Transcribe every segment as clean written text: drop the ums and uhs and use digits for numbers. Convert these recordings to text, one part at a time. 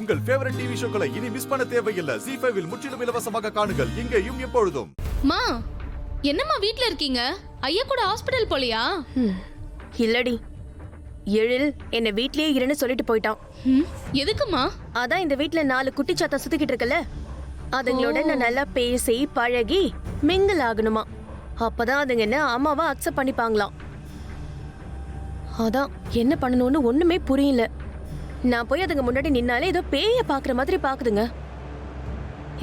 உங்கள் favourite TV ஷோக்களை இனி miss பண்ண தேவையில்லை. ZEE5 இல் முற்றிலும் இலவசமாக காணுங்கள். இங்கேயும் எப்பொழுதும். மா, என்னம்மா வீட்ல இருக்கீங்க? ஐயா கூட ஹாஸ்பிடல் போலியா? இல்லடி, எழில் என்ன வீட்லயே இருன்னு சொல்லிட்டு போயிட்டான். எதுக்குமா? அதான் இந்த வீட்ல 4 குட்டி சாத்தா சுத்திக்கிட்டு இருக்கல, அதுங்களோட நான் நல்லா பேசி பழகி மிங்கிள் ஆகணுமா. அப்பதான் அதுங்க என்ன அம்மாவா அக்செப்ட் பண்ணிப்பாங்களாம். அதான் என்ன பண்ணணும்னு ஒண்ணுமே புரியல. நான் போய் அதுங்க முன்னாடி நின்னாலே ஏதோ பேய பாக்குற மாதிரி பாக்குதுங்க.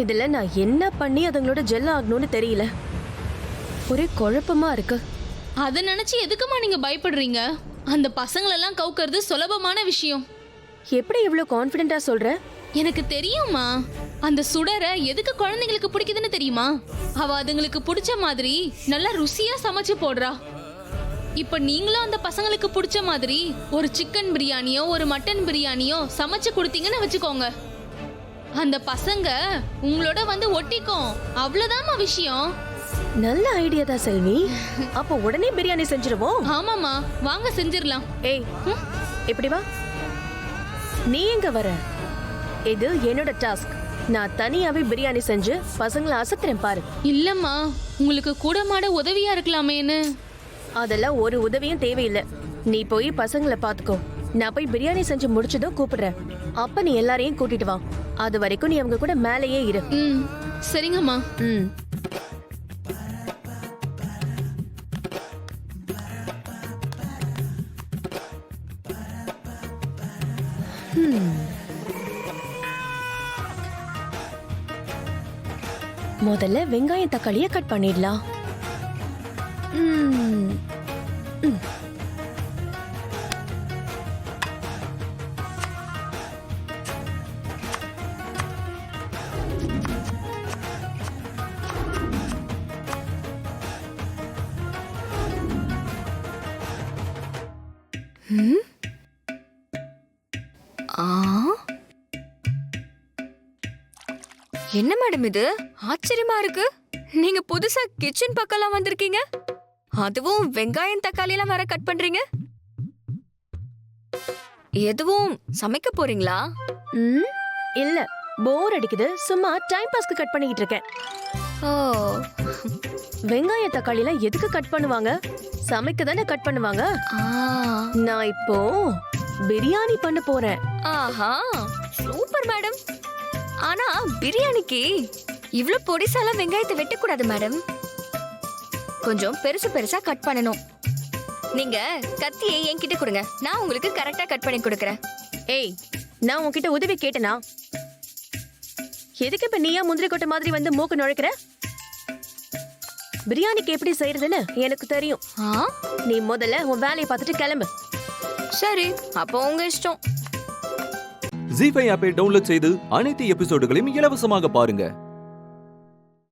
இதுல நான் என்ன பண்ணி அதுங்களோட ஜெல் ஆகணும்னு தெரியல. ஒரே குழப்பமா இருக்கு. அத நினைச்சு எதுக்குமா நீங்க பயப்படுறீங்க? அந்த பசங்களெல்லாம் கவுக்கிறது சுலபமான விஷயம். எப்படி இவ்வளவு கான்ஃபிடென்ட்டா சொல்ற? எனக்கு தெரியுமா, அந்த சுடரை எதுக்கு குழந்தைங்களுக்கு பிடிக்குதுன்னு தெரியுமா? அவ அதுங்களுக்கு பிடிச்ச மாதிரி நல்லா ருசியா சமைச்சு போடுறா. இப்ப நீங்களும் அந்த பசங்களுக்கு பிடிச்ச மாதிரி ஒரு சிக்கன் பிரியாணியோ ஒரு மட்டன் பிரியாணியோ சமைச்சு கொடுத்தீங்கன்னு வச்சுக்கோங்க, அந்த பசங்க உங்களோட வந்து ஒட்டிக்கும். அவ்வளவுதான்மா விஷயம். நல்ல ஐடியா தான் செல்வி. அப்ப உடனே பிரியாணி செஞ்சிருவோம். ஆமாமா, வாங்க செஞ்சிரலாம். ஏய், இப்படி வா. நீ எங்க வர? இது என்னோட டாஸ்க். நான் தனியாவே பிரியாணி செஞ்சு பசங்களை அசத்துறேன் பாரு. இல்லம்மா, உங்களுக்கு கூட மாட உதவியா இருக்கலாமேன்னு. அதெல்லாம் ஒரு உதவியும் தேவையில்லை. நீ போய் பசங்களை பாத்துக்கோ. நான் போய் பிரியாணி செஞ்சு முடிச்சதும் கூப்பிடுறேன். அப்ப நீ எல்லாரையும் கூட்டிட்டு வா. அது வரைக்கும் நீ அவங்க கூட மேலேயே இரு. சரிங்கம்மா. முதல்ல வெங்காயம் தக்காளியை கட் பண்ணிடலாம். என்ன மேடம் இது? ஆச்சரியமா இருக்கு. நீங்க புதுசா கிச்சன் பக்கம்லாம் வந்திருக்கீங்க, அதுவும் வெங்காயம் தக்காளி எல்லாம் வேற கட் பண்றீங்க. எதுவும் சமைக்க போறீங்களா? இல்ல, போர் அடிக்குது, சும்மா டைம் பாஸ்க்கு கட் பண்ணிக்கிட்டு இருக்கேன். ஓ, வெங்காய தக்காளி எல்லாம் எதுக்கு கட் பண்ணுவாங்க? சமைக்க தானே கட் பண்ணுவாங்க. நான் இப்போ பிரியாணி பண்ண போறேன். ஆஹா, சூப்பர் மேடம். ஆனா பிரியாணிக்கு இவ்ளோ பொடிசால வெங்காயத்தை வெட்டக்கூடாது மேடம். கொஞ்சம் பெருசு பெருசா கட் பண்ணணும். நீங்க கத்தியை என்கிட்ட கொடுங்க, நான் உங்களுக்கு கரெக்டா கட் பண்ணி கொடுக்கறேன். ஏய், நான் உன்கிட்ட உதவி கேட்டனா? எதுக்கு இப்ப நீயா முந்திரி கொட்டை மாதிரி வந்து மூக்கு நுழைக்கிற? பிரியாணிக்கு எப்படி செய்யறதுன்னு எனக்கு தெரியும். நீ முதல்ல உன் வேலையை பார்த்துட்டு கிளம்பு. சரி, அப்போ உங்க இஷ்டம். ZEE5 ஆப்பை டவுன்லோட் செய்து அனைத்து எபிசோடுகளையும் இலவசமாக பாருங்க.